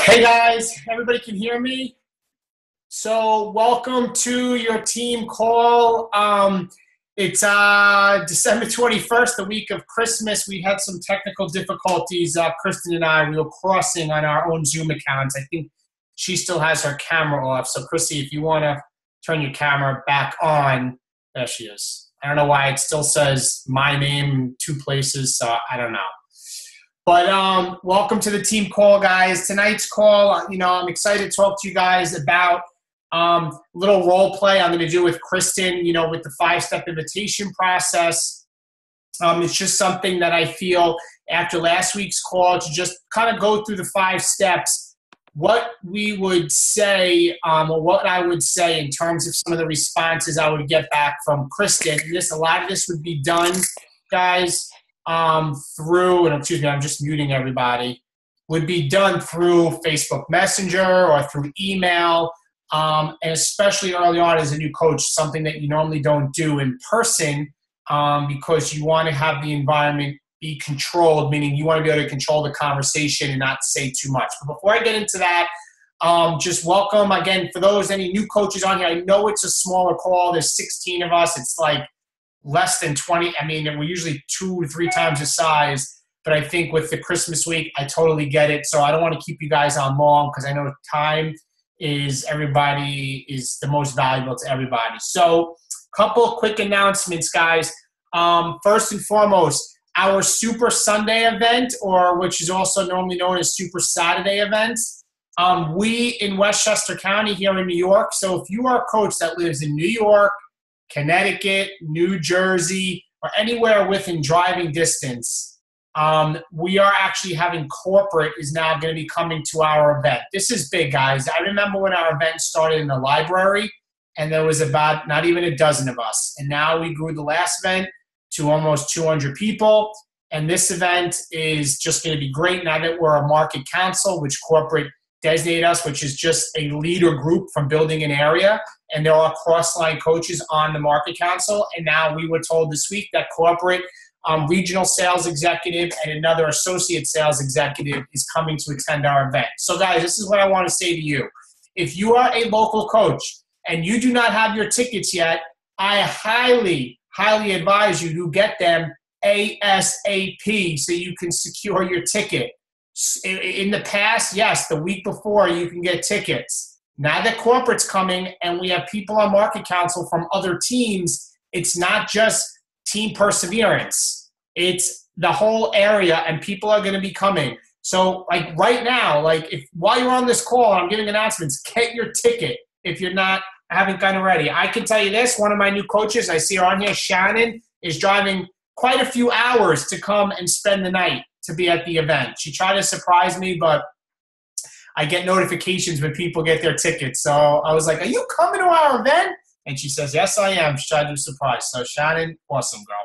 Hey guys, everybody can hear me? So welcome to your team call. It's December 21st, the week of Christmas. We had some technical difficulties. Kristen and I, we were crossing on our own Zoom accounts. I think she still has her camera off. So Chrissy, if you want to turn your camera back on, there she is. I don't know why it still says my name in two places, so I don't know. But welcome to the team call, guys. Tonight's call, I'm excited to talk to you guys about a little role play I'm going to do with Kristen, with the 5-step invitation process. It's just something that I feel after last week's call to just kind of go through the 5 steps, what we would say or what I would say in terms of some of the responses I would get back from Kristen. A lot of this would be done, guys, through, and excuse me, I'm just muting everybody, would be done through Facebook Messenger or through email, and especially early on as a new coach, something that you normally don't do in person because you want to have the environment be controlled, meaning you want to be able to control the conversation and not say too much. But before I get into that, just welcome again for those, any new coaches on here. I know it's a smaller call. There's 16 of us. It's like less than 20. I mean, we're usually 2 or 3 times the size, but I think with the Christmas week, I totally get it. So I don't want to keep you guys on long because I know time is the most valuable to everybody. So a couple of quick announcements, guys. First and foremost, our Super Sunday event, or which is also normally known as Super Saturday events, we in Westchester County here in New York. So if you are a coach that lives in New York, Connecticut, New Jersey, or anywhere within driving distance, we are actually having corporate is now going to be coming to our event. This is big, guys. I remember when our event started in the library, and there was about not even a dozen of us. And now we grew the last event to almost 200 people. And this event is just going to be great now that we're a market council, which corporate designate us, which is just a leader group from building an area. And there are cross-line coaches on the market council. And now we were told this week that corporate regional sales executive and another associate sales executive is coming to attend our event. So guys, this is what I want to say to you. If you are a local coach and you do not have your tickets yet, I highly, highly advise you to get them ASAP so you can secure your ticket. In the past, yes, the week before you can get tickets. Now that corporate's coming and we have people on market council from other teams, it's not just team perseverance. It's the whole area and people are going to be coming. So like right now, while you're on this call, I'm giving announcements, get your ticket if you're not, haven't gotten ready. I can tell you this, one of my new coaches, I see her on here, Shannon, is driving quite a few hours to come and spend the night to be at the event. She tried to surprise me, but I get notifications when people get their tickets. So I was like, are you coming to our event? And she says, yes, I am. She tried to do a surprise. So Shannon, awesome girl.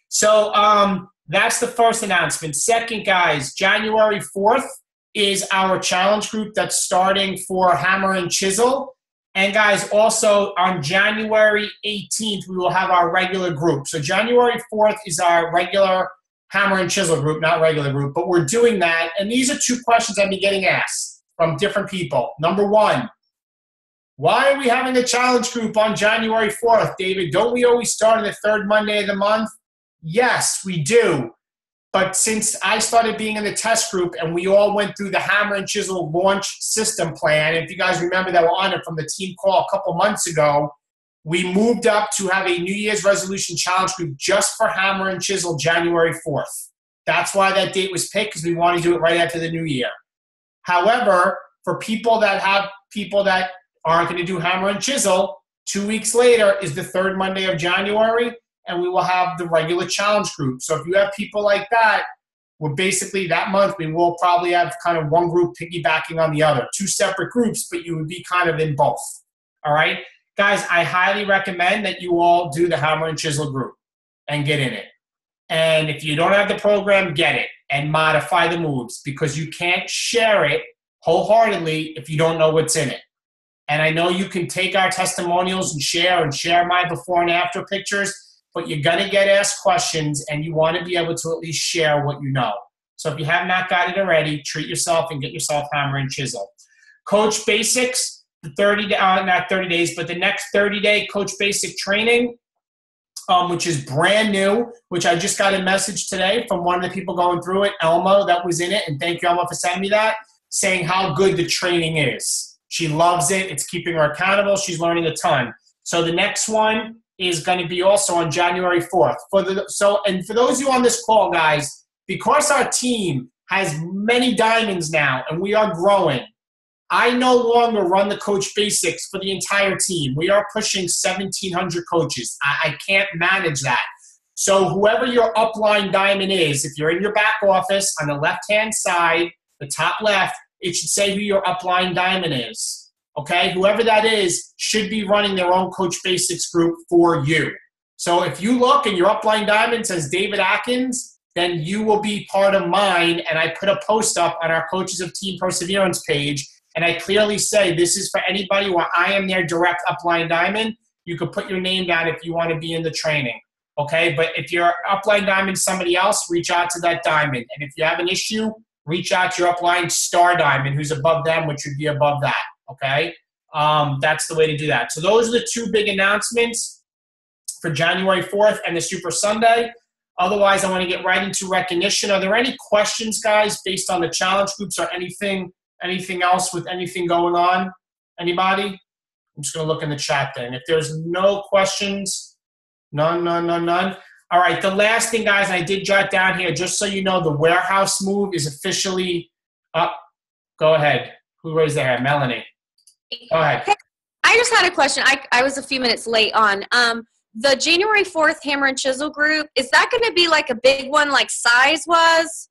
So that's the first announcement. Second, guys, January 4th is our challenge group that's starting for Hammer and Chisel. And guys, also on January 18th, we will have our regular group. So January 4th is our regular Hammer and Chisel group, not regular group, but we're doing that. And these are 2 questions I've been getting asked from different people. Number 1, why are we having a challenge group on January 4th, David? Don't we always start on the 3rd Monday of the month? Yes, we do. But since I started being in the test group and we all went through the Hammer and Chisel launch system plan, if you guys remember that we're on it from the team call a couple months ago, we moved up to have a New Year's resolution challenge group just for Hammer and Chisel January 4th. That's why that date was picked, because we want to do it right after the new year. However, for people that aren't going to do Hammer and Chisel, 2 weeks later is the 3rd Monday of January, and we will have the regular challenge group. So if you have people like that, we're basically that month, we will probably have kind of one group piggybacking on the other. 2 separate groups, but you would be kind of in both. All right? Guys, I highly recommend that you all do the Hammer and Chisel group and get in it. And if you don't have the program, get it and modify the moves, because you can't share it wholeheartedly if you don't know what's in it. And I know you can take our testimonials and share my before and after pictures, but you're going to get asked questions and you want to be able to at least share what you know. So if you have not got it already, treat yourself and get yourself hammer and chisel. Coach Basics, not 30 days, but the next 30-day Coach Basic training, which is brand new, which I just got a message today from one of the people going through it, Elma, that was in it, and thank you, Elma, for sending me that, saying how good the training is. She loves it. It's keeping her accountable. She's learning a ton. So the next one is going to be also on January 4th. And for those of you on this call, guys, because our team has many diamonds now and we are growing, I no longer run the Coach Basics for the entire team. We are pushing 1,700 coaches. I can't manage that. So whoever your upline diamond is, if you're in your back office on the left-hand side, the top left, it should say who your upline diamond is. Okay? Whoever that is should be running their own Coach Basics group for you. So if you look and your upline diamond says David Atkins, then you will be part of mine. And I put a post up on our Coaches of Team Perseverance page, and I clearly say this is for anybody where I am their direct upline diamond. You could put your name down if you want to be in the training. Okay? But if your upline diamond is somebody else, reach out to that diamond. And if you have an issue, reach out to your upline star diamond who's above them, which would be above that. Okay? That's the way to do that. So those are the two big announcements for January 4th and the Super Sunday. Otherwise, I want to get right into recognition. Are there any questions, guys, based on the challenge groups or anything else with anything going on? Anybody? I'm just going to look in the chat then. If there's no questions, none. All right, the last thing, guys, I did jot down here, just so you know, the warehouse move is officially up. Go ahead. Who raised their hand? Melanie. Go ahead. I just had a question. I was a few minutes late on. The January 4th Hammer and Chisel group, is that going to be like a big one like Size was?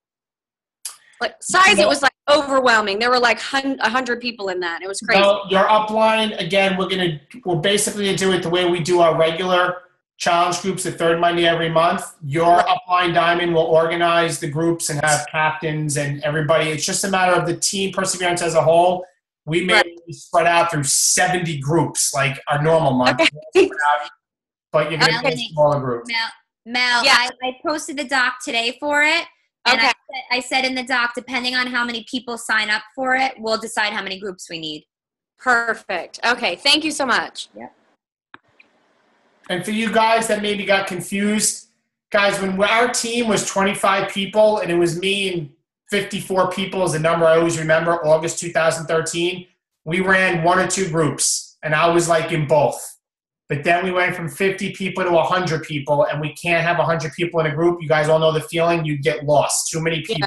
Like Size, it was like overwhelming. There were like 100 people in that. It was crazy. No, your upline, again, we're basically going to do it the way we do our regular challenge groups the third Monday every month. Your upline diamond will organize the groups and have captains and everybody. It's just a matter of the team Perseverance as a whole. We may be spread out through 70 groups like our normal month. Okay. But you're going to get smaller groups. Mel, Yeah. I posted the doc today for it. And Okay. I said in the doc, depending on how many people sign up for it, we'll decide how many groups we need. Perfect. Okay. Thank you so much. Yep. And for you guys that maybe got confused, guys, when our team was 25 people and it was me and 54 people is the number I always remember, August 2013, we ran 1 or 2 groups, and I was like in both. But then we went from 50 people to 100 people, and we can't have 100 people in a group. You guys all know the feeling. You get lost. Too many people,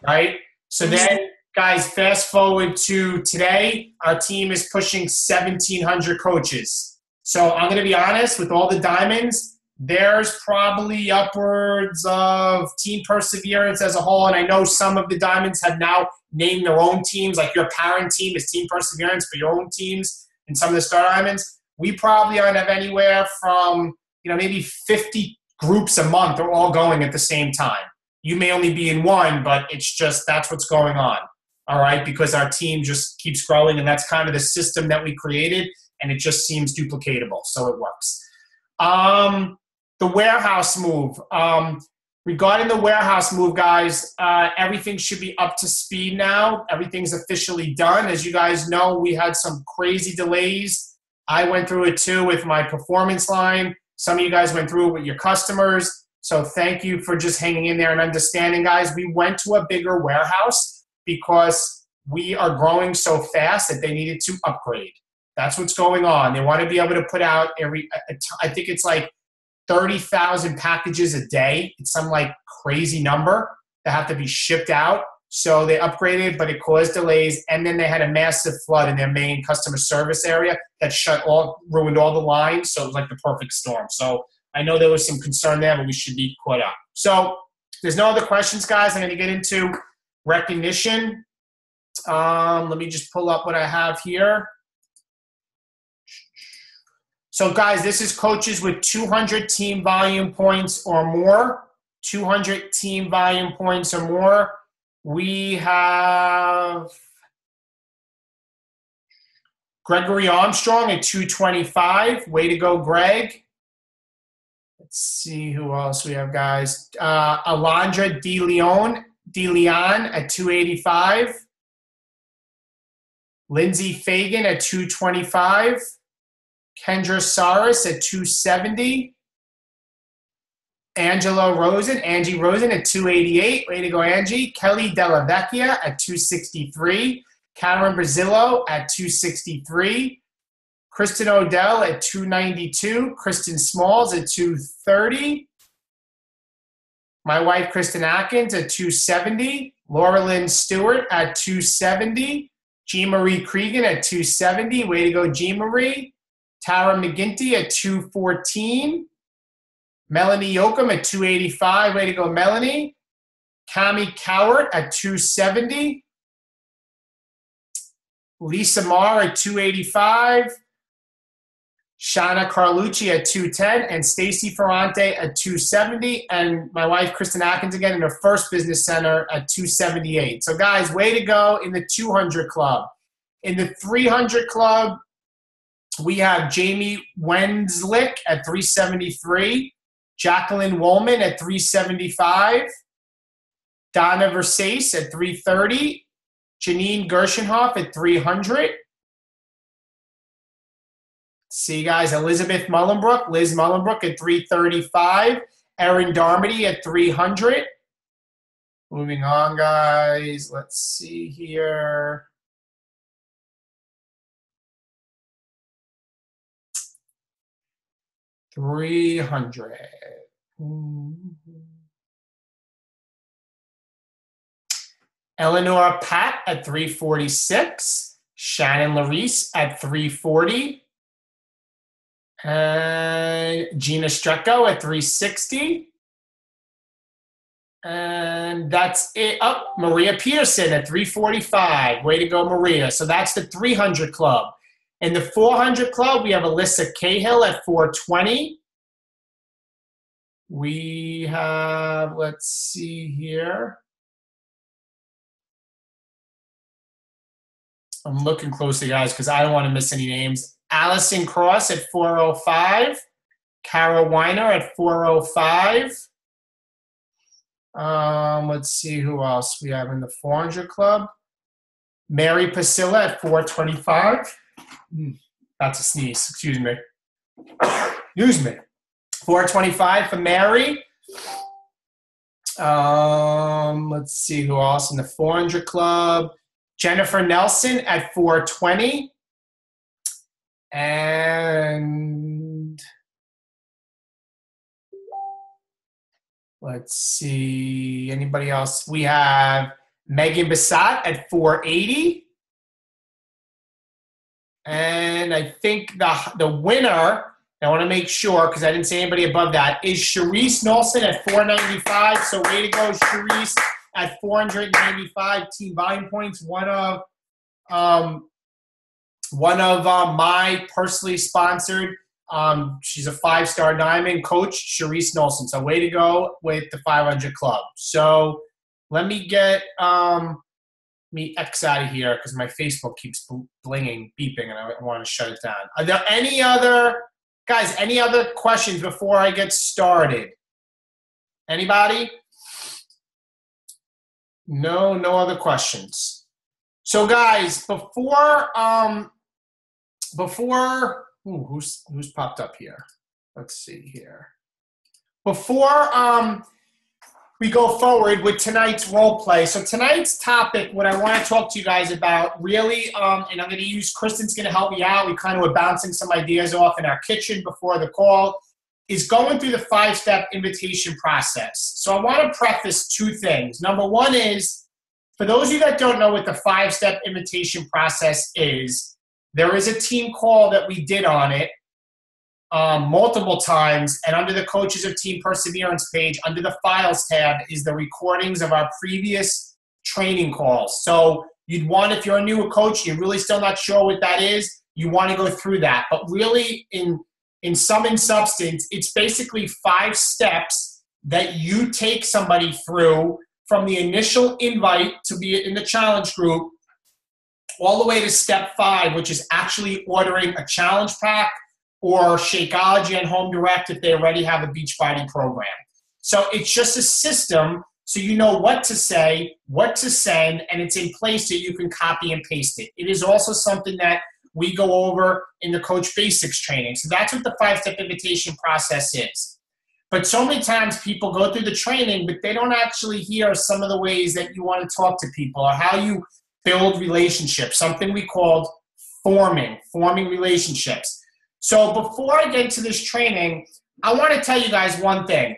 right? So then, guys, fast forward to today. Our team is pushing 1,700 coaches. So I'm going to be honest, with all the diamonds, there's probably upwards of Team Perseverance as a whole, and I know some of the diamonds have now named their own teams, like your parent team is Team Perseverance for your own teams, and some of the star diamonds. We probably aren't have anywhere from, maybe 50 groups a month are all going at the same time. You may only be in one, but it's just that's what's going on, all right, because our team just keeps growing, and that's kind of the system that we created, and it just seems duplicatable, so it works. The warehouse move. Regarding the warehouse move, guys, everything should be up to speed now. Everything's officially done. As you guys know, we had some crazy delays. I went through it too with my performance line. Some of you guys went through it with your customers. So thank you for just hanging in there and understanding, guys. We went to a bigger warehouse because we are growing so fast that they needed to upgrade. That's what's going on. They want to be able to put out I think it's like 30,000 packages a day. It's some like crazy number that have to be shipped out. So they upgraded, but it caused delays. And then they had a massive flood in their main customer service area that ruined all the lines. So it was like the perfect storm. So I know there was some concern there, but we should be caught up. So if there's no other questions, guys, I'm going to get into recognition. Let me just pull up what I have here. So, guys, this is coaches with 200 team volume points or more. 200 team volume points or more. We have Gregory Armstrong at 225. Way to go, Greg. Let's see who else we have, guys. Alondra De Leon, DeLeon at 285. Lindsay Fagan at 225. Kendra Saris at 270. Angie Rosen at 288. Way to go, Angie. Kelly Della Vecchia at 263. Karen Brazillo at 263. Kristen Odell at 292. Kristen Smalls at 230. My wife, Kristen Atkins, at 270. Laura Lynn Stewart at 270. Jean Marie Cregan at 270. Way to go, Jean Marie. Tara McGinty at 214. Melanie Yoakum at 285. Way to go, Melanie. Cami Cowart at 270. Lisa Marr at 285. Shauna Carlucci at 210. And Stacy Ferrante at 270. And my wife, Kristen Atkins, again, in her first business center at 278. So, guys, way to go in the 200 club. In the 300 club, we have Jamie Wenslick at 373. Jacqueline Woolman at 375. Donna Versace at 330. Janine Gershenhoff at 300. See, guys, Elizabeth Mullenbrook, Liz Mullenbrook at 335. Erin Darmody at 300. Moving on, guys. Let's see here. $300. Eleanor Pat at 346. Shannon Larice at 340. And Gina Strecco at 360. And that's it. Oh, Maria Peterson at 345. Way to go, Maria. So that's the 300 club. In the 400 club, we have Alyssa Cahill at 420. We have, let's see here. I'm looking closely, guys, because I don't want to miss any names. Allison Cross at 405. Kara Weiner at 405. Let's see who else we have in the 400 club. Mary Priscilla at 425. That's a sneeze. Excuse me. Excuse me. 425 for Mary. Let's see who else in the 400 club. Jennifer Nelson at 420. And let's see. Anybody else? We have Megan Bassat at 480. And I think the winner, I want to make sure because I didn't say anybody above that, is Sharice Nelson at 495. So way to go, Sharice, at 495 team volume points. One of my personally sponsored. She's a 5-star diamond coach, Sharice Nelson. So way to go with the 500 club. So let me get me X out of here because my Facebook keeps beeping, and I want to shut it down. Are there any other questions before I get started? Anybody? No other questions. So, guys, who's popped up here? Let's see here. Before we go forward with tonight's role play. So tonight's topic, what I want to talk to you guys about really, and I'm going to use, Kristen's going to help me out. We kind of were bouncing some ideas off in our kitchen before the call, is going through the 5-step invitation process. So I want to preface 2 things. Number one is, for those of you that don't know what the 5-step invitation process is, there is a team call that we did on it multiple times, and under the Coaches of Team Perseverance page, under the Files tab, is the recordings of our previous training calls. So you'd want, if you're a newer coach, you're really still not sure what that is, you want to go through that. But really, in sum and substance, it's basically 5 steps that you take somebody through from the initial invite to be in the challenge group all the way to step 5, which is actually ordering a challenge pack or Shakeology and Home Direct if they already have a Beachbody program. So it's just a system so you know what to say, what to send, and it's in place so you can copy and paste it. It is also something that we go over in the Coach Basics training. So that's what the 5-step invitation process is. But so many times people go through the training, but they don't actually hear some of the ways that you want to talk to people or how you build relationships, something we called forming relationships. So before I get into this training, I want to tell you guys one thing.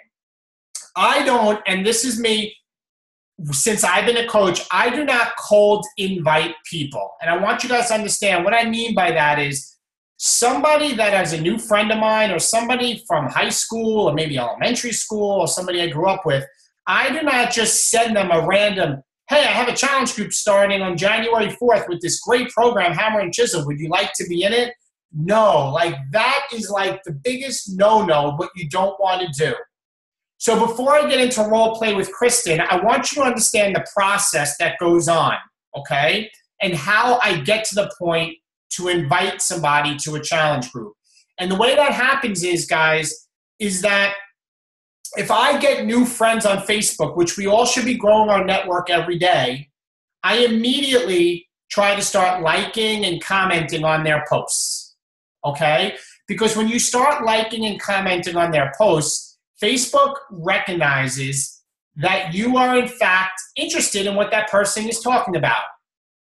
I don't, and this is me, since I've been a coach, I do not cold invite people. And I want you guys to understand what I mean by that is somebody that is a new friend of mine or somebody from high school or maybe elementary school or somebody I grew up with, I do not just send them a random, hey, I have a challenge group starting on January 4th with this great program, Hammer and Chisel. Would you like to be in it? No, like that is like the biggest no-no, what you don't want to do. So before I get into role play with Kristen, I want you to understand the process that goes on, okay? And how I get to the point to invite somebody to a challenge group. And the way that happens is, guys, is that if I get new friends on Facebook, which we all should be growing our network every day, I immediately try to start liking and commenting on their posts, okay? Because when you start liking and commenting on their posts, Facebook recognizes that you are, in fact, interested in what that person is talking about.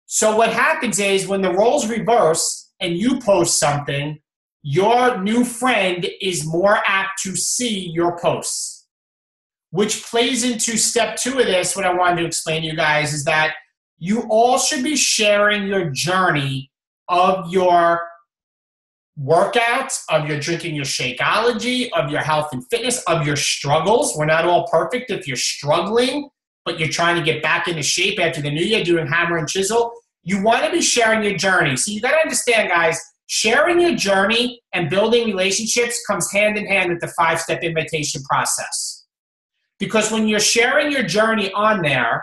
So what happens is when the roles reverse and you post something, your new friend is more apt to see your posts, which plays into step 2 of this. What I wanted to explain to you guys is that you all should be sharing your journey of your workouts, of your drinking your Shakeology, of your health and fitness, of your struggles. We're not all perfect. If you're struggling, but you're trying to get back into shape after the new year doing Hammer and Chisel, you want to be sharing your journey. So you got to understand, guys, sharing your journey and building relationships comes hand in hand with the 5-step invitation process. Because when you're sharing your journey on there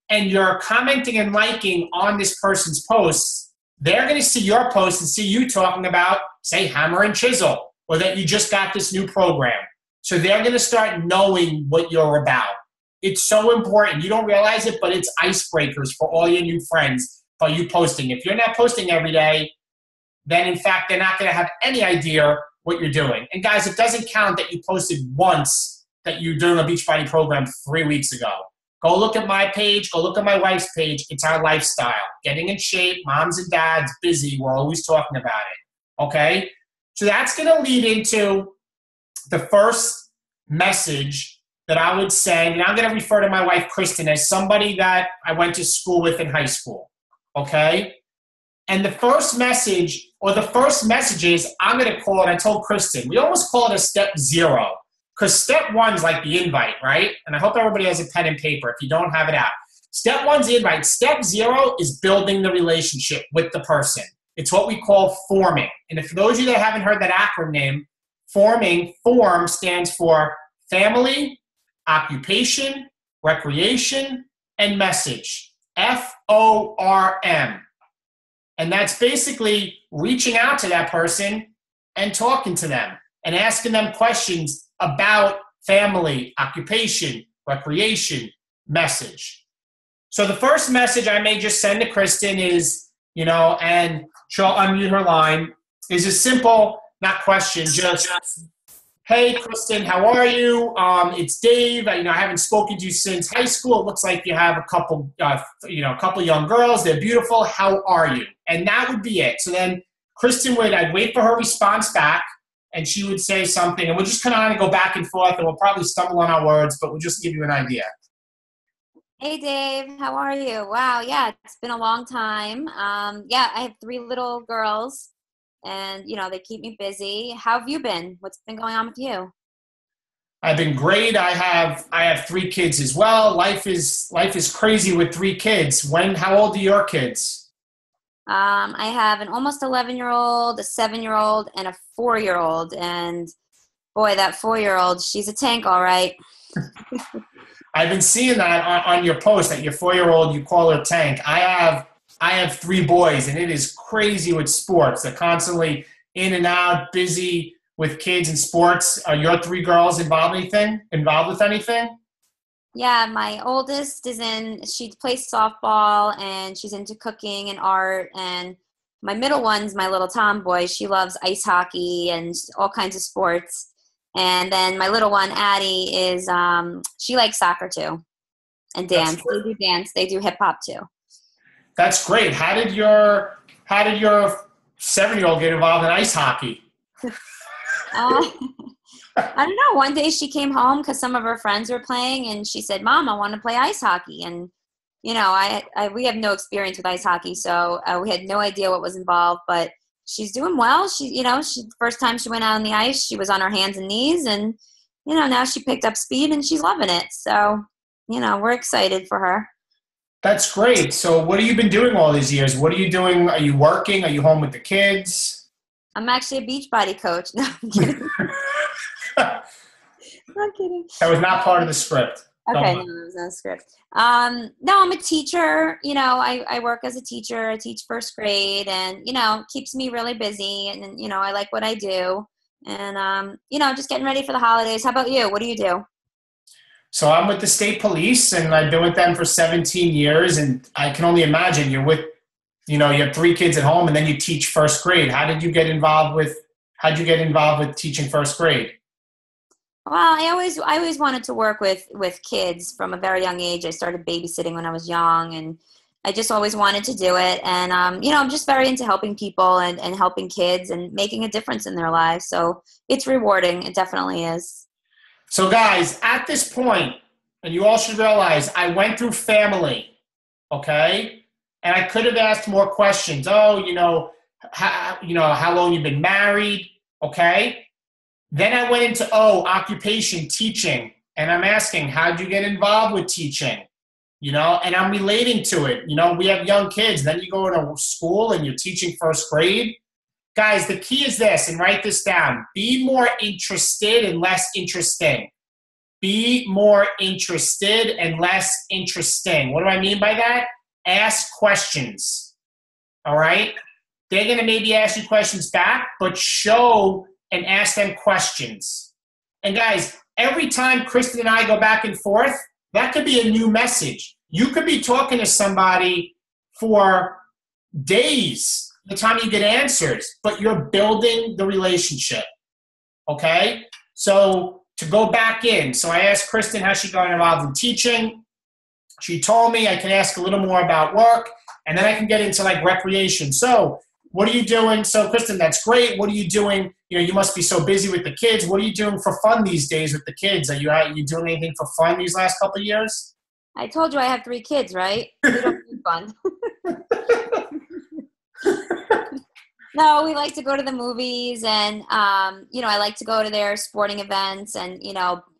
and you're commenting and liking on this person's posts, they're going to see your post and see you talking about, say, Hammer and Chisel, or that you just got this new program. So they're going to start knowing what you're about. It's so important. You don't realize it, but it's icebreakers for all your new friends by you posting. If you're not posting every day, then, in fact, they're not going to have any idea what you're doing. And, guys, it doesn't count that you posted once that you're doing a Beachbody program 3 weeks ago. Go look at my page. Go look at my wife's page. It's our lifestyle. Getting in shape, moms and dads, busy. We're always talking about it, okay? So that's going to lead into the first message that I would send, and I'm going to refer to my wife, Kristen, as somebody that I went to school with in high school, okay? And the first message, or the first messages, I'm going to call it, I told Kristen, we almost call it a step 0. Because step 1 is like the invite, right? And I hope everybody has a pen and paper if you don't have it out. Step 1's the invite. Step 0 is building the relationship with the person. It's what we call forming. And for those of you that haven't heard that acronym, form stands for family, occupation, recreation, and message. FORM. And that's basically reaching out to that person and talking to them and asking them questions about family, occupation, recreation, message. So the first message I may just send to Kristen is, and she'll unmute her line, is a simple, not question, just, hey, Kristen, how are you? It's Dave. I haven't spoken to you since high school. It looks like you have a couple young girls. They're beautiful. How are you? And that would be it. So then Kristen I'd wait for her response back. And she would say something, and we'll just kind of go back and forth, and we'll probably stumble on our words, but we'll just give you an idea. Hey, Dave. How are you? Wow, yeah, it's been a long time. I have 3 little girls, and, they keep me busy. How have you been? What's been going on with you? I've been great. I have 3 kids as well. Life is crazy with 3 kids. How old are your kids? I have an almost 11-year-old, a 7-year-old, and a 4-year-old. And boy, that 4-year-old, she's a tank, all right. I've been seeing that on your post that your 4-year-old, you call her tank. I have 3 boys, and it is crazy with sports. They're constantly in and out, busy with kids and sports. Are your 3 girls involved with anything? Yeah, my oldest she plays softball and she's into cooking and art. And my middle one's my little tomboy. She loves ice hockey and all kinds of sports. And then my little one, Addie, she likes soccer too and dance. They do dance. They do hip hop too. That's great. How did your 7-year-old get involved in ice hockey? I don't know. One day she came home because some of her friends were playing, and she said, "Mom, I want to play ice hockey." And we have no experience with ice hockey, so we had no idea what was involved. But she's doing well. First time she went out on the ice, she was on her hands and knees, and now she picked up speed and she's loving it. So we're excited for her. That's great. So what have you been doing all these years? What are you doing? Are you working? Are you home with the kids? I'm actually a Beachbody Coach. No, I'm kidding. I'm kidding. That was not part of the script. Okay, no, it was not a script. No, I'm a teacher. I work as a teacher. I teach first grade, and keeps me really busy. And I like what I do. And just getting ready for the holidays. How about you? What do you do? So I'm with the state police, and I've been with them for 17 years. And I can only imagine you have 3 kids at home, and then you teach first grade. How'd you get involved with teaching first grade? Well, I always wanted to work with kids from a very young age. I started babysitting when I was young, and I just always wanted to do it. And, I'm just very into helping people and helping kids and making a difference in their lives. So it's rewarding. It definitely is. So guys, at this point, and you all should realize, I went through family, okay? And I could have asked more questions. Oh, how long you've been married, okay? Then I went into, occupation, teaching. And I'm asking, how'd you get involved with teaching? And I'm relating to it. We have young kids. Then you go to school and you're teaching first grade. Guys, the key is this, and write this down. Be more interested and less interesting. Be more interested and less interesting. What do I mean by that? Ask questions, all right? They're going to maybe ask you questions back, but show and ask them questions. And guys, every time Kristen and I go back and forth, that could be a new message. You could be talking to somebody for days the time you get answers, but you're building the relationship, okay? So to go back in, so I asked Kristen how she got involved in teaching. She told me I can ask a little more about work, and then I can get into recreation. So what are you doing? So Kristen, that's great. What are you doing? You must be so busy with the kids. What are you doing for fun these days with the kids? Are you doing anything for fun these last couple of years? I told you I have 3 kids, right? We don't need fun. No, we like to go to the movies, and I like to go to their sporting events and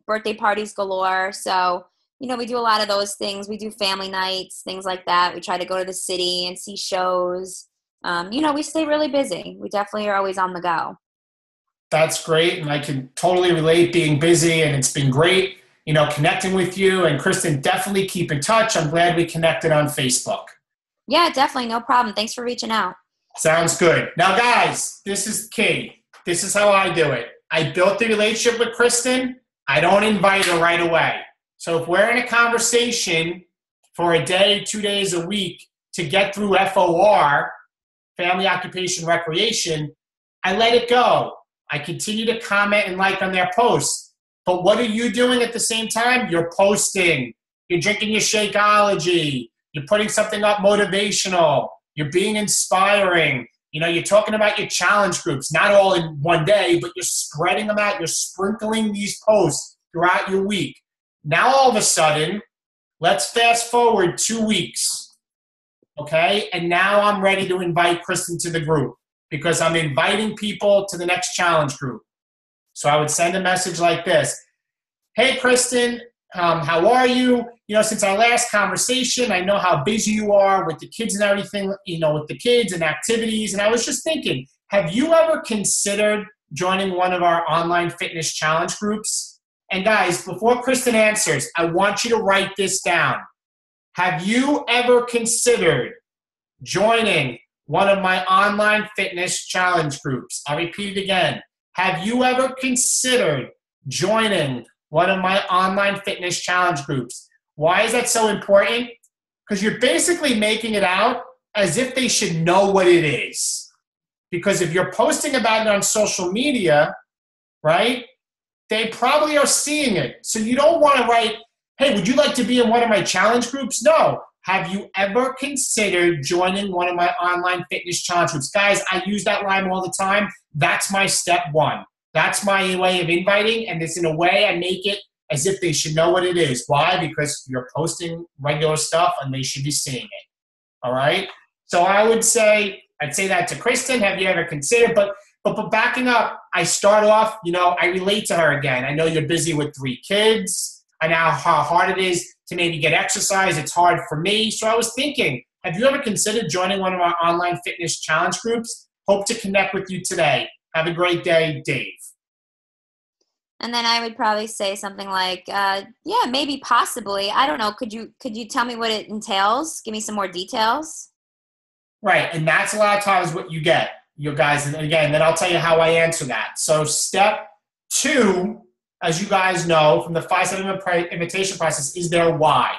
birthday parties galore. So we do a lot of those things. We do family nights, things like that. We try to go to the city and see shows. We stay really busy. We definitely are always on the go. That's great, and I can totally relate being busy, and it's been great, connecting with you. And Kristen, definitely keep in touch. I'm glad we connected on Facebook. Yeah, definitely. No problem. Thanks for reaching out. Sounds good. Now, guys, this is key. This is how I do it. I built the relationship with Kristen. I don't invite her right away. So if we're in a conversation for a day, 2 days a week to get through FOR, family, occupation, recreation, I let it go. I continue to comment and like on their posts. But what are you doing at the same time? You're posting. You're drinking your Shakeology. You're putting something up motivational. You're being inspiring. You're talking about your challenge groups, not all in one day, but you're spreading them out. You're sprinkling these posts throughout your week. Now, all of a sudden, let's fast forward 2 weeks, okay? And now I'm ready to invite Kristen to the group because I'm inviting people to the next challenge group. So I would send a message like this. Hey, Kristen, how are you? Since our last conversation, I know how busy you are with the kids and everything, with the kids and activities. And I was just thinking, have you ever considered joining one of our online fitness challenge groups? And guys, before Kristen answers, I want you to write this down. Have you ever considered joining one of my online fitness challenge groups? I'll repeat it again. Have you ever considered joining one of my online fitness challenge groups. Why is that so important? Because you're basically making it out as if they should know what it is. Because if you're posting about it on social media, right, they probably are seeing it. So you don't want to write, hey, would you like to be in one of my challenge groups? No. Have you ever considered joining one of my online fitness challenge groups? Guys, I use that line all the time. That's my step one. That's my way of inviting, and it's in a way I make it as if they should know what it is. Why? Because you're posting regular stuff and they should be seeing it. All right? So I'd say that to Kristen. Have you ever considered? But backing up, I start off, I relate to her again. I know you're busy with 3 kids. I know how hard it is to maybe get exercise. It's hard for me. So I was thinking, have you ever considered joining one of our online fitness challenge groups? Hope to connect with you today. Have a great day, Dave. And then I would probably say something like, yeah, maybe, possibly. I don't know. Could you tell me what it entails? Give me some more details. Right. And that's a lot of times what you get, you guys. And again, then I'll tell you how I answer that. So step 2, as you guys know, from the 5-step invitation process, is their why.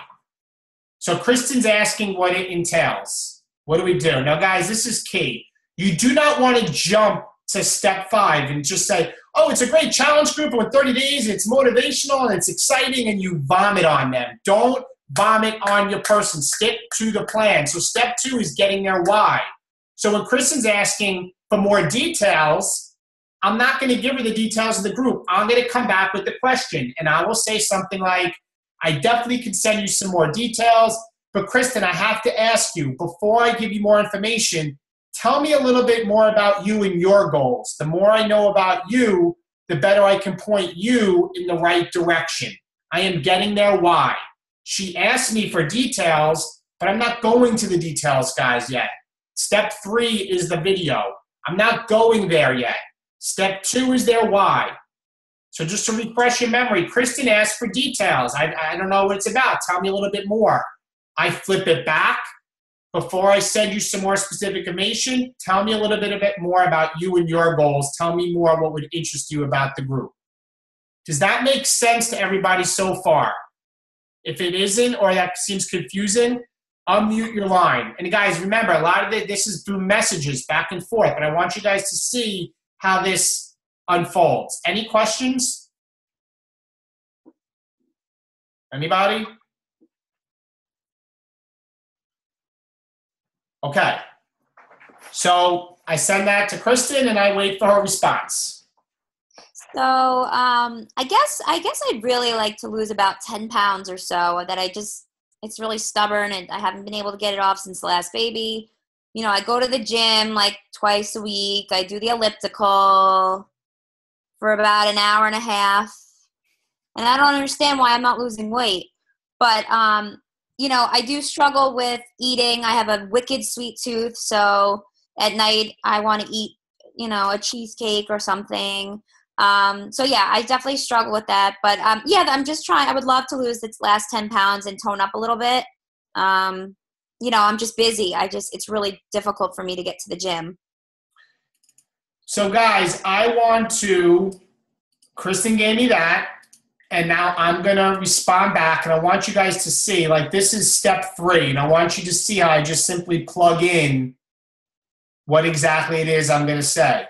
So Kristen's asking what it entails. What do we do? Now, guys, this is key. You do not want to jump to step 5 and just say, oh, it's a great challenge group with 30 days, and it's motivational, and it's exciting, and you vomit on them. Don't vomit on your person. Stick to the plan. So step 2 is getting their why. So when Kristen's asking for more details, I'm not going to give her the details of the group. I'm going to come back with the question, and I will say something like, I definitely can send you some more details, but Kristen, I have to ask you, before I give you more information, tell me a little bit more about you and your goals. The more I know about you, the better I can point you in the right direction. I am getting their why. She asked me for details, but I'm not going to the details, guys, yet. Step 3 is the video. I'm not going there yet. Step 2 is their why. So just to refresh your memory, Kristen asked for details. I don't know what it's about. Tell me a little bit more. I flip it back. Before I send you some more specific information, tell me a little bit more about you and your goals. Tell me more what would interest you about the group. Does that make sense to everybody so far? If it isn't, or that seems confusing, unmute your line. And guys, remember, a lot of this is through messages back and forth, but I want you guys to see how this unfolds. Any questions? Anybody? Okay. So I send that to Kristen and I wait for her response. So I guess I'd really like to lose about 10 pounds or so. It's really stubborn and I haven't been able to get it off since the last baby. I go to the gym like twice a week. I do the elliptical for about an hour and a half. And I don't understand why I'm not losing weight. But, I do struggle with eating. I have a wicked sweet tooth. So at night I want to eat, a cheesecake or something. I definitely struggle with that. But, I'm just trying. I would love to lose this last 10 pounds and tone up a little bit. I'm just busy. It's really difficult for me to get to the gym. So guys, Kristen gave me that, and now I'm going to respond back, and I want you guys to see, this is step 3, and I want you to see how I just simply plug in what exactly it is I'm going to say.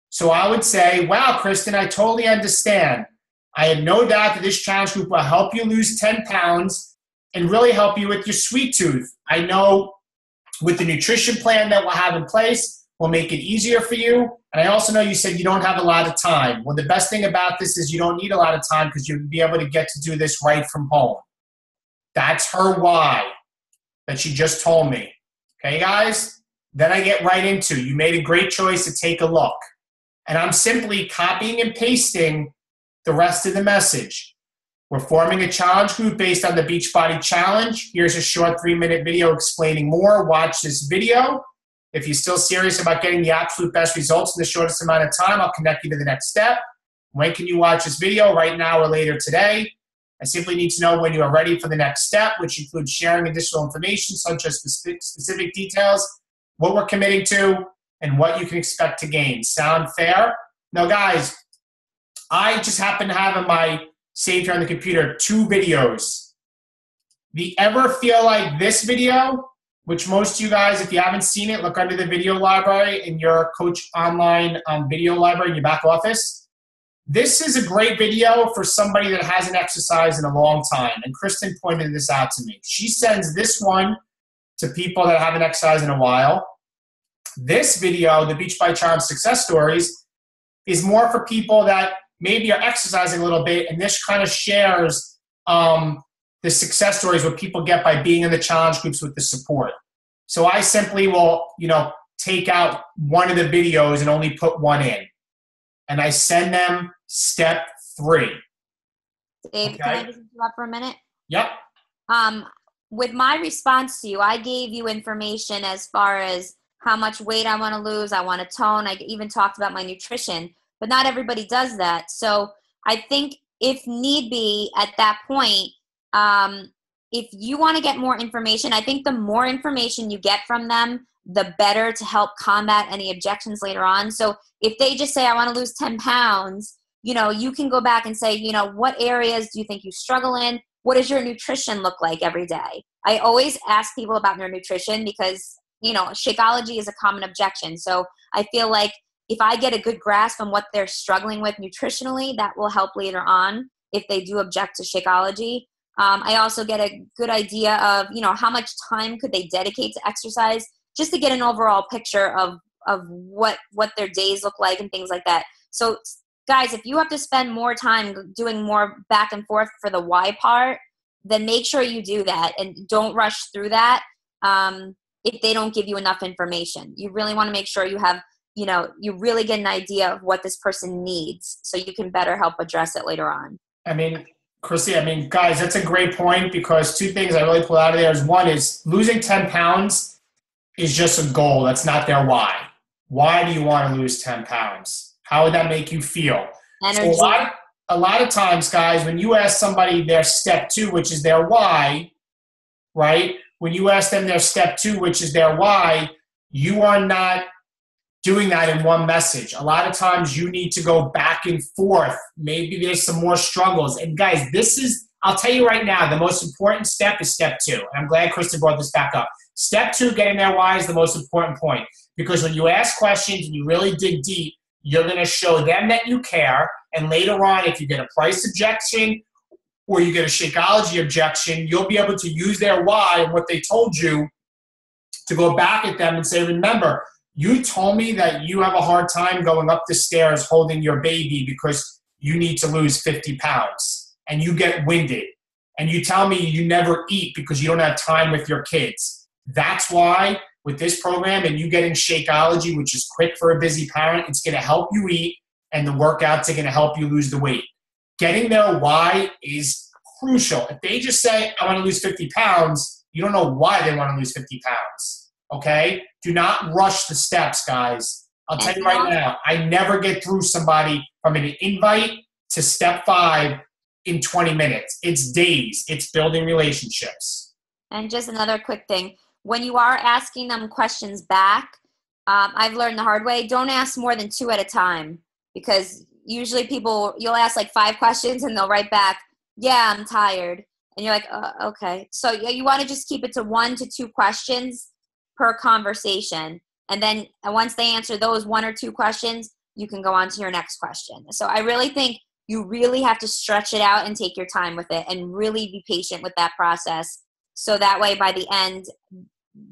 So I would say, wow, Kristen, I totally understand. I have no doubt that this challenge group will help you lose 10 pounds and really help you with your sweet tooth. I know with the nutrition plan that we'll have in place, we'll make it easier for you. And I also know you said you don't have a lot of time. Well, the best thing about this is you don't need a lot of time because you'll be able to get to do this right from home. That's her why that she just told me. Okay, guys? Then I get right into, you made a great choice to take a look. And I'm simply copying and pasting the rest of the message. We're forming a challenge group based on the Beachbody Challenge. Here's a short 3-minute video explaining more. Watch this video. If you're still serious about getting the absolute best results in the shortest amount of time, I'll connect you to the next step. When can you watch this video? Right now or later today. I simply need to know when you are ready for the next step, which includes sharing additional information such as specific details, what we're committing to, and what you can expect to gain. Sound fair? Now, guys, I just happen to have in my saved here on the computer, 2 videos. If you ever feel like this video, which most of you guys, if you haven't seen it, look under the video library in your Coach Online video library in your back office. This is a great video for somebody that hasn't exercised in a long time. And Kristen pointed this out to me. She sends this one to people that haven't exercised in a while. This video, the Beachbody Challenge Success Stories, is more for people that maybe are exercising a little bit, and this kind of shares the success stories what people get by being in the challenge groups with the support. So I simply will, take out one of the videos and only put one in. And I send them step 3. Dave, okay? can I just interrupt for a minute? Yep. With my response to you, I gave you information as far as how much weight I want to lose, I want to tone. I even talked about my nutrition, but not everybody does that. So I think if need be at that point, if you want to get more information, I think the more information you get from them, the better to help combat any objections later on. So if they just say, I want to lose 10 pounds, you can go back and say, what areas do you think you struggle in? What does your nutrition look like every day? I always ask people about their nutrition because, Shakeology is a common objection. So I feel like if I get a good grasp on what they're struggling with nutritionally, that will help later on if they do object to Shakeology. I also get a good idea of, how much time could they dedicate to exercise, just to get an overall picture of what their days look like and things like that. So guys, if you have to spend more time doing more back and forth for the why part, then make sure you do that and don't rush through that if they don't give you enough information. You really want to make sure you have, you really get an idea of what this person needs so you can better help address it later on. Chrissy, guys, that's a great point because 2 things I really pull out of there is one is losing 10 pounds is just a goal. That's not their why. Why do you want to lose 10 pounds? How would that make you feel? Energy. So a lot of times, guys, when you ask somebody their step 2, which is their why, right? When you ask them their step 2, which is their why, you are not doing that in one message. A lot of times you need to go back and forth. Maybe there's some more struggles. And guys, I'll tell you right now, the most important step is step 2. And I'm glad Kristen brought this back up. Step 2, getting their why, is the most important point. Because when you ask questions and you really dig deep, you're going to show them that you care. And later on, if you get a price objection or you get a Shakeology objection, you'll be able to use their why and what they told you to go back at them and say, remember, you told me that you have a hard time going up the stairs holding your baby because you need to lose 50 pounds and you get winded. And you tell me you never eat because you don't have time with your kids. That's why with this program and you getting Shakeology, which is quick for a busy parent, it's going to help you eat and the workouts are going to help you lose the weight. Getting their why is crucial. If they just say, I want to lose 50 pounds, you don't know why they want to lose 50 pounds. Okay? Do not rush the steps, guys. I'll tell you right now, I never get through somebody from an invite to step 5 in 20 minutes. It's days. It's building relationships. And just another quick thing. When you are asking them questions back, I've learned the hard way, don't ask more than 2 at a time because usually you'll ask like 5 questions and they'll write back, yeah, I'm tired. And you're like, okay. So you want to just keep it to 1 to 2 questions per conversation. And then once they answer those 1 or 2 questions, you can go on to your next question. So I really think you really have to stretch it out and take your time with it and really be patient with that process. So that way by the end,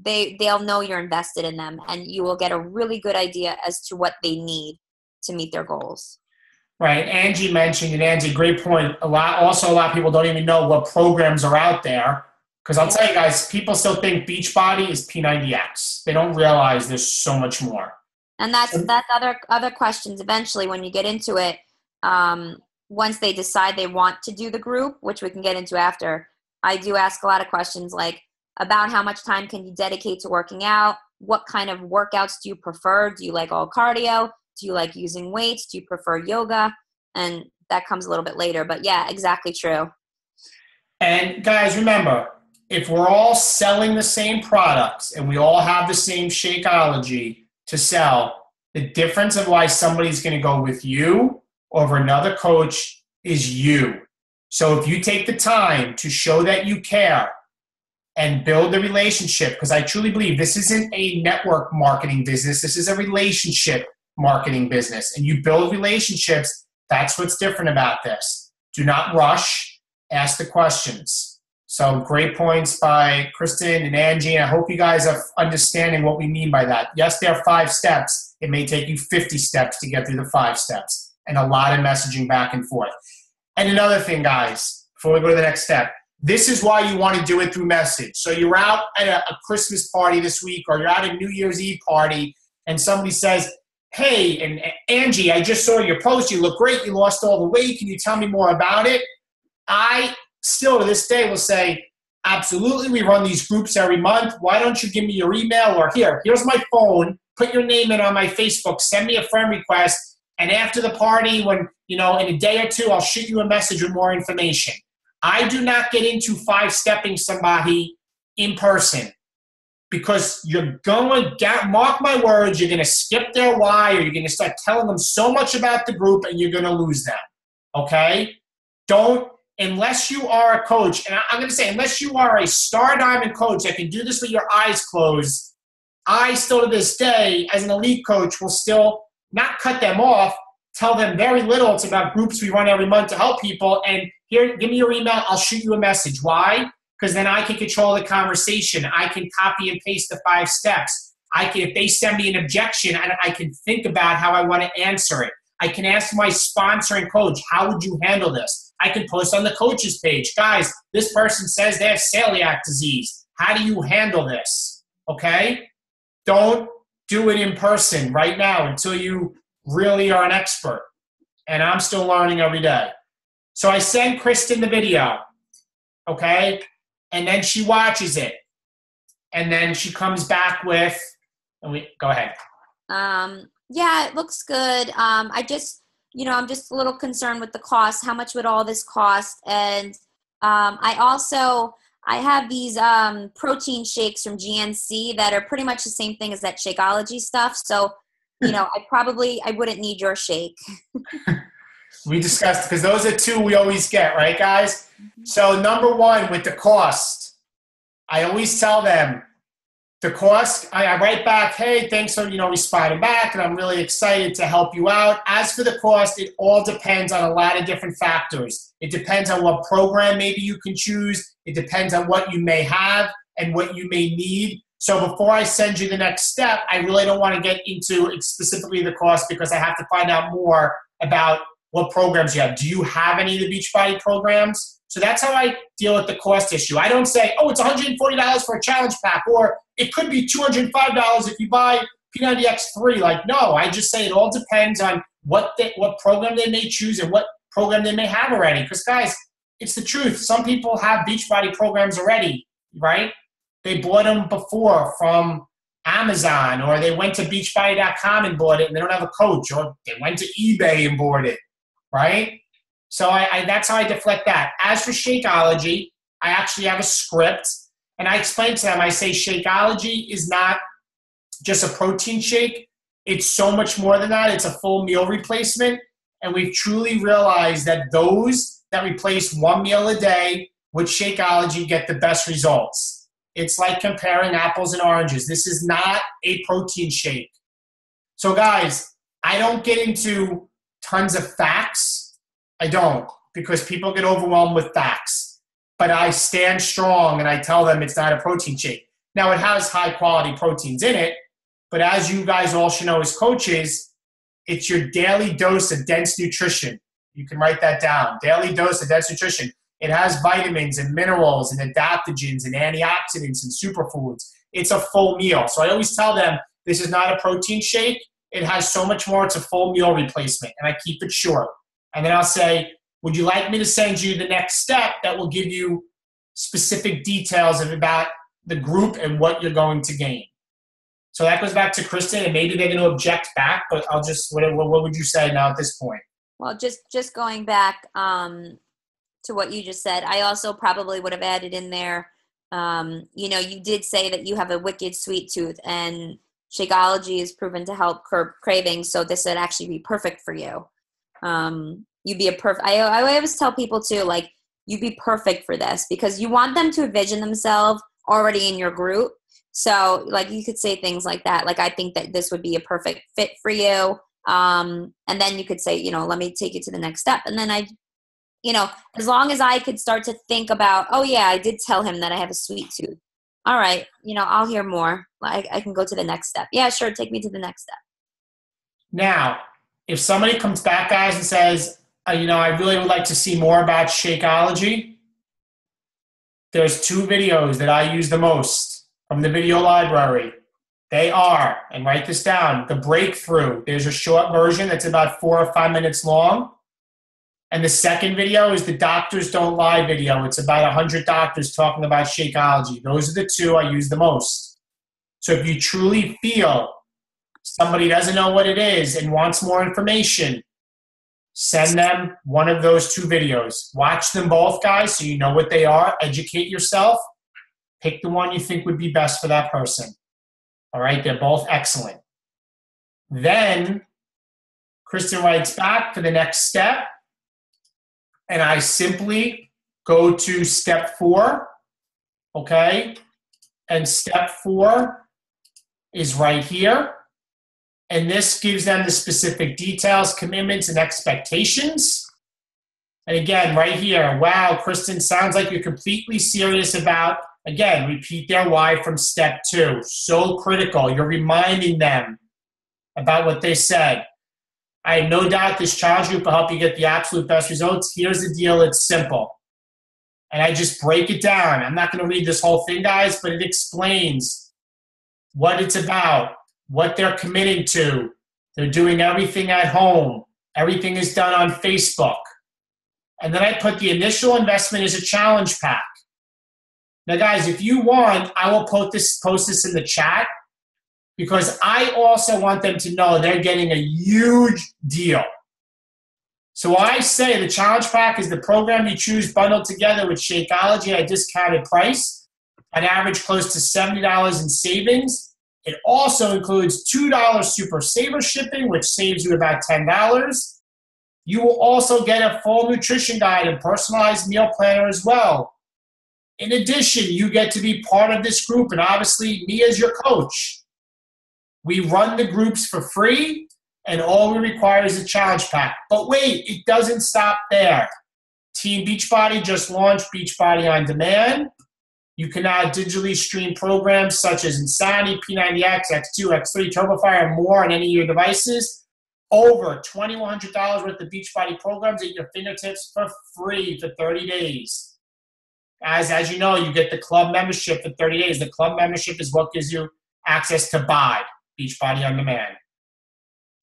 they'll know you're invested in them and you will get a really good idea as to what they need to meet their goals. Right. Angie mentioned, and Angie, great point. A lot of people don't even know what programs are out there. Because I'll tell you guys, people still think Beachbody is P90X. They don't realize there's so much more. And that's other questions eventually when you get into it. Once they decide they want to do the group, which we can get into after, I do ask a lot of questions like about how much time can you dedicate to working out? What kind of workouts do you prefer? Do you like all cardio? Do you like using weights? Do you prefer yoga? And that comes a little bit later. But yeah, exactly true. And guys, remember, if we're all selling the same products and we all have the same Shakeology to sell, the difference of why somebody's going to go with you over another coach is you. So if you take the time to show that you care and build the relationship, because I truly believe this isn't a network marketing business. This is a relationship marketing business. And you build relationships. That's what's different about this. Do not rush. Ask the questions. So great points by Kristen and Angie. I hope you guys are understanding what we mean by that. Yes, there are 5 steps. It may take you 50 steps to get through the 5 steps, and a lot of messaging back and forth. And another thing, guys, before we go to the next step, this is why you want to do it through message. So you're out at a Christmas party this week, or you're at a New Year's Eve party, and somebody says, hey, and Angie, I just saw your post. You look great. You lost all the weight. Can you tell me more about it? I still to this day will say, absolutely. We run these groups every month. Why don't you give me your email, or here's my phone. Put your name in on my Facebook. Send me a friend request. And after the party, when, in a day or two, I'll shoot you a message with more information. I do not get into 5-stepping somebody in person, because you're going to mark my words, you're going to skip their why, or you're going to start telling them so much about the group and you're going to lose them. Okay? Unless you are a coach, and I'm going to say, unless you are a star diamond coach that can do this with your eyes closed, I still to this day, as an elite coach, will still not cut them off, tell them very little. It's about groups we run every month to help people. And here, give me your email. I'll shoot you a message. Why? Because then I can control the conversation. I can copy and paste the 5 steps. If they send me an objection, I can think about how I want to answer it. I can ask my sponsor and coach, how would you handle this? I can post on the coach's page. Guys, this person says they have celiac disease. How do you handle this? Okay? Don't do it in person right now until you really are an expert. And I'm still learning every day. So I send Kristen the video, okay? And then she watches it. And then she comes back with, go ahead. Yeah, it looks good. I'm just a little concerned with the cost. How much would all this cost? And I have these protein shakes from GNC that are pretty much the same thing as that Shakeology stuff. So, I wouldn't need your shake. We discussed, because those are 2 we always get, right, guys? So number 1, with the cost, I always tell them the cost. I write back, hey, thanks for, responding back, and I'm really excited to help you out. As for the cost, it all depends on a lot of different factors. It depends on what program maybe you can choose. It depends on what you may have and what you may need. So before I send you the next step, I really don't want to get into specifically the cost, because I have to find out more about what programs you have. Do you have any of the Beachbody programs? So that's how I deal with the cost issue. I don't say, it's $140 for a challenge pack, or it could be $205 if you buy P90X3. No, I just say it all depends on what program they may choose and what program they may have already. Because, guys, it's the truth. Some people have Beachbody programs already, right? They bought them before from Amazon, or they went to beachbody.com and bought it, and they don't have a coach, or they went to eBay and bought it, right? So that's how I deflect that. As for Shakeology, I actually have a script, and I explain to them, I say Shakeology is not just a protein shake. It's so much more than that. It's a full meal replacement, and we've truly realized that those that replace 1 meal a day with Shakeology get the best results. It's like comparing apples and oranges. This is not a protein shake. So guys, I don't get into tons of facts. I don't, because people get overwhelmed with facts. But I stand strong and I tell them it's not a protein shake. Now, it has high quality proteins in it, but as you guys all should know as coaches, it's your daily dose of dense nutrition. You can write that down. Daily dose of dense nutrition. It has vitamins and minerals and adaptogens and antioxidants and superfoods. It's a full meal. So I always tell them this is not a protein shake. It has so much more. It's a full meal replacement, and I keep it short. And then I'll say, would you like me to send you the next step that will give you specific details about the group and what you're going to gain? So that goes back to Kristen, and maybe they're going to object back, but I'll just, what would you say now at this point? Well, just going back to what you just said, I also probably would have added in there, you did say that you have a wicked sweet tooth, and Shakeology is proven to help curb cravings, so this would actually be perfect for you. You'd be I always tell people too, you'd be perfect for this, because you want them to envision themselves already in your group. So like you could say things like that. Like, I think that this would be a perfect fit for you. And then you could say, you know, let me take you to the next step. And then as long as I could start to think about, oh yeah, I did tell him that I have a sweet tooth. All right. I'll hear more. Like, I can go to the next step. Yeah, sure. Take me to the next step. Now, if somebody comes back, guys, and says, I really would like to see more about Shakeology, there's 2 videos that I use the most from the video library. They are, and write this down, the breakthrough. There's a short version that's about 4 or 5 minutes long. And the second video is the Doctors Don't Lie video. It's about 100 doctors talking about Shakeology. Those are the 2 I use the most. So if you truly feel somebody doesn't know what it is and wants more information, send them one of those 2 videos. Watch them both, guys, so you know what they are. Educate yourself. Pick the one you think would be best for that person. All right? They're both excellent. Then Kristen writes back for the next step, and I simply go to step 4, okay? And step 4 is right here. And this gives them the specific details, commitments, and expectations. And again, right here, wow, Kristen, sounds like you're completely serious about, again, repeat their why from step 2. So critical. You're reminding them about what they said. I have no doubt this challenge group will help you get the absolute best results. Here's the deal. It's simple. And I just break it down. I'm not going to read this whole thing, guys, but it explains what it's about, what they're committing to. They're doing everything at home. Everything is done on Facebook. And then I put the initial investment as a challenge pack. Now, guys, if you want, I will post this in the chat, because I also want them to know they're getting a huge deal. So I say the challenge pack is the program you choose bundled together with Shakeology at a discounted price, on average close to $70 in savings. It also includes $2 super saver shipping, which saves you about $10. You will also get a full nutrition guide and personalized meal planner as well. In addition, you get to be part of this group, and obviously me as your coach. We run the groups for free, and all we require is a challenge pack. But wait, it doesn't stop there. Team Beachbody just launched Beachbody On Demand. You can now digitally stream programs such as Insanity, P90X, X2, X3, TurboFire, and more on any of your devices. Over $2,100 worth of Beachbody programs at your fingertips for free for 30 days. As you know, you get the club membership for 30 days. The club membership is what gives you access to buy Beachbody On Demand.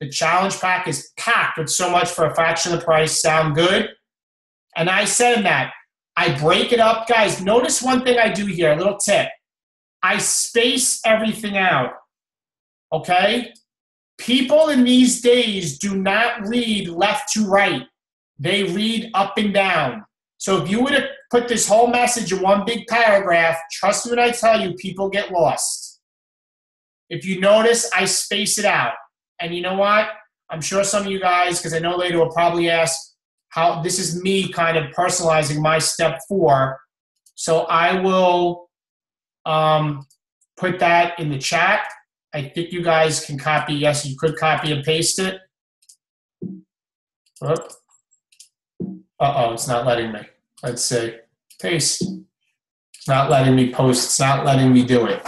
The challenge pack is packed with so much for a fraction of the price. Sound good? And I said that. I break it up. Guys, notice one thing I do here, a little tip. I space everything out, okay? People in these days do not read left to right. They read up and down. So if you were to put this whole message in one big paragraph, trust me when I tell you, people get lost. If you notice, I space it out. And you know what? I'm sure some of you guys, because I know later will probably ask how this is me kind of personalizing my step 4. So I will put that in the chat. I think you guys can copy. Yes, you could copy and paste it. Uh-oh, it's not letting me. Let's see. Paste. It's not letting me post. It's not letting me do it.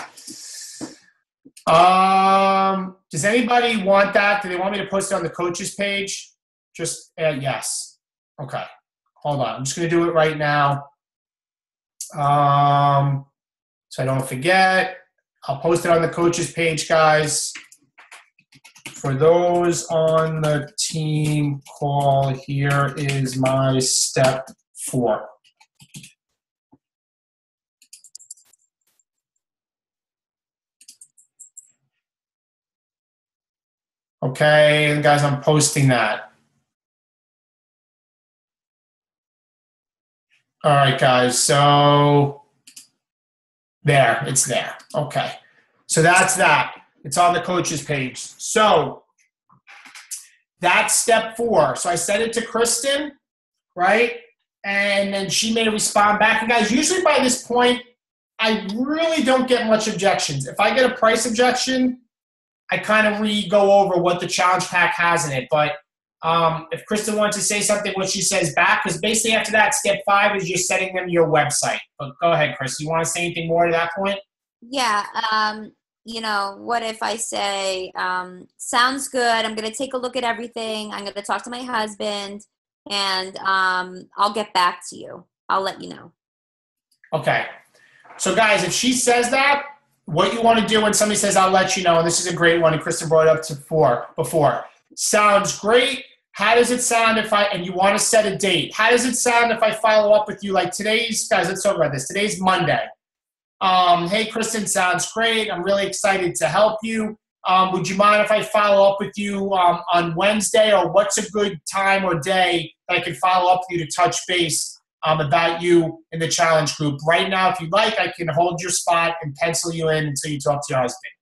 Does anybody want that? Do they want me to post it on the coaches page? Just yes. Okay. Hold on. I'm just going to do it right now. So I don't forget. I'll post it on the coaches page, guys. For those on the team call, here is my step 4. Okay, and guys, I'm posting that. All right, guys, so there, it's there. Okay, so that's that. It's on the coaches page. So that's step 4. So I sent it to Kristen, right? and then she may respond back. And guys, usually by this point, I really don't get much objections. If I get a price objection, I kind of go over what the challenge pack has in it. But if Kristen wants to say something, what she says back, because basically after that, step 5 is just setting them your website. But go ahead, Chris. You want to say anything more to that point? Yeah. What if I say, sounds good. I'm going to take a look at everything. I'm going to talk to my husband, and I'll get back to you. I'll let you know. Okay. So, guys, if she says that, what you want to do when somebody says, I'll let you know, and this is a great one, and Kristen brought it up before. Sounds great. How does it sound and you want to set a date? How does it sound if I follow up with you like guys, let's talk about this. Today's Monday. Hey, Kristen, sounds great. I'm really excited to help you. Would you mind if I follow up with you on Wednesday, or what's a good time or day that I could follow up with you to touch base about you in the challenge group? Right now, if you'd like, I can hold your spot and pencil you in until you talk to your husband.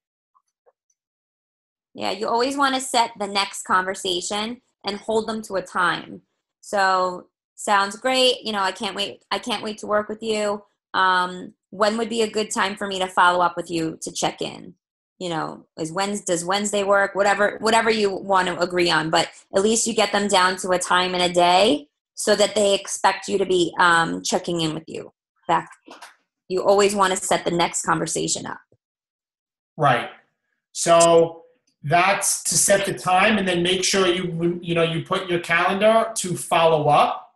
Yeah, you always want to set the next conversation and hold them to a time. So, sounds great. I can't wait. I can't wait to work with you. When would be a good time for me to follow up with you to check in? Does Wednesday work? Whatever you want to agree on, but at least you get them down to a time and a day so that they expect you to be checking in with you back. You always want to set the next conversation up. Right. So that's to set the time, and then make sure you put in your calendar to follow up.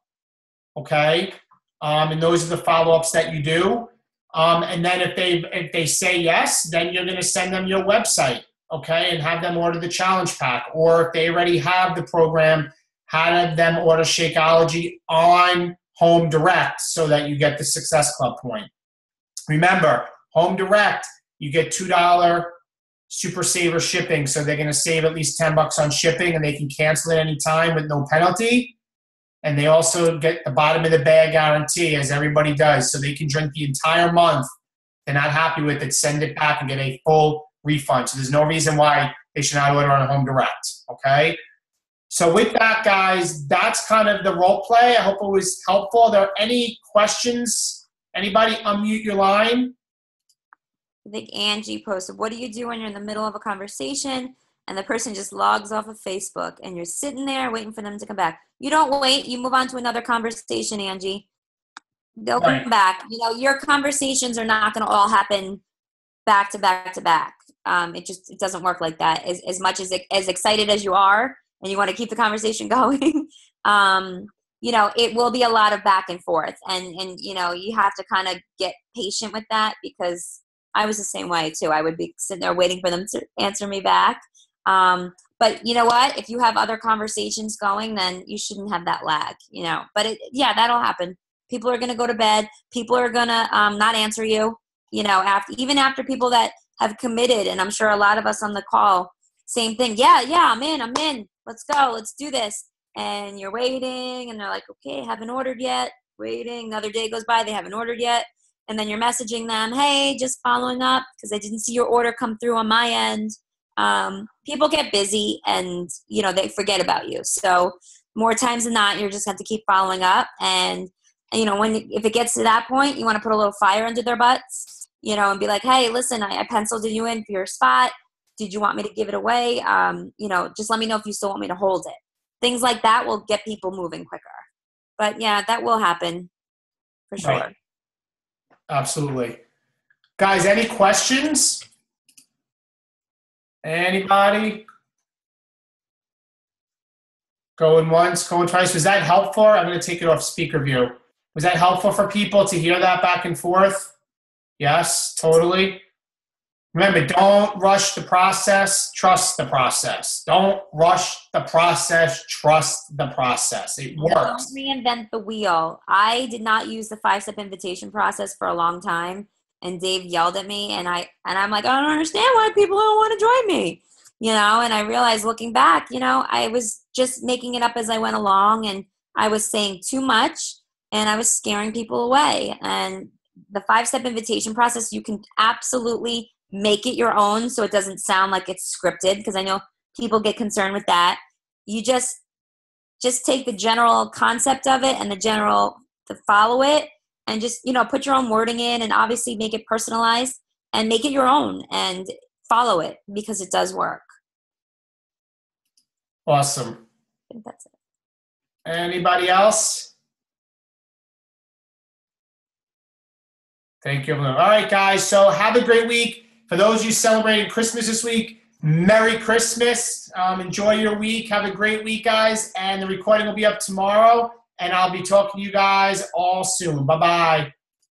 Okay. And those are the follow-ups that you do. And then if they say yes, then you're going to send them your website, okay, and have them order the challenge pack. Or if they already have the program, have them order Shakeology on Home Direct so that you get the Success Club point. Remember, Home Direct, you get $2 Super Saver shipping, so they're going to save at least $10 on shipping, and they can cancel it anytime with no penalty. And they also get the bottom of the bag guarantee, as everybody does, so they can drink the entire month. They're not happy with it, send it back and get a full refund. So there's no reason why they should not order on Home Direct, okay? So with that, guys, that's kind of the role play. I hope it was helpful. Are there any questions? Anybody unmute your line? I think Angie posted, what do you do when you're in the middle of a conversation and the person just logs off of Facebook and you're sitting there waiting for them to come back? You don't wait. You move on to another conversation, Angie. They'll come back. Your conversations are not going to all happen back to back to back. It doesn't work like that. As much as excited as you are and you want to keep the conversation going, it will be a lot of back and forth. And you have to kind of get patient with that, because I was the same way too. I would be sitting there waiting for them to answer me back. But you know what? If you have other conversations going, then you shouldn't have that lag, But that'll happen. People are going to go to bed. People are going to not answer you, after people that have committed. And I'm sure a lot of us on the call, same thing. Yeah, I'm in. Let's go. Let's do this. And you're waiting, and they're like, okay, haven't ordered yet. Waiting. Another day goes by. They haven't ordered yet. And then you're messaging them, hey, just following up because I didn't see your order come through on my end. People get busy and, they forget about you. So more times than not, you're just going to keep following up. And, if it gets to that point, you want to put a little fire under their butts, and be like, hey, listen, I penciled you in for your spot. Did you want me to give it away? Just let me know if you still want me to hold it. Things like that will get people moving quicker. But yeah, that will happen for sure. Right. Absolutely. Guys, any questions? Anybody? Going once, going twice. Was that helpful? I'm going to take it off speaker view. Was that helpful for people to hear that back and forth? Yes, totally. Remember, don't rush the process. Trust the process. Don't rush the process. Trust the process. It works. Don't reinvent the wheel. I did not use the 5-step invitation process for a long time, and Dave yelled at me, and I'm like, I don't understand why people don't want to join me, and I realized looking back, I was just making it up as I went along, and I was saying too much, and I was scaring people away. And the 5-step invitation process, you can absolutely make it your own so it doesn't sound like it's scripted, because I know people get concerned with that. You just take the general concept of it and the general to follow it and just, put your own wording in and obviously make it personalized and make it your own and follow it because it does work. Awesome. I think that's it. Anybody else? Thank you. All right, guys. So have a great week. For those of you celebrating Christmas this week, Merry Christmas. Enjoy your week. Have a great week, guys. And the recording will be up tomorrow. And I'll be talking to you guys all soon. Bye-bye.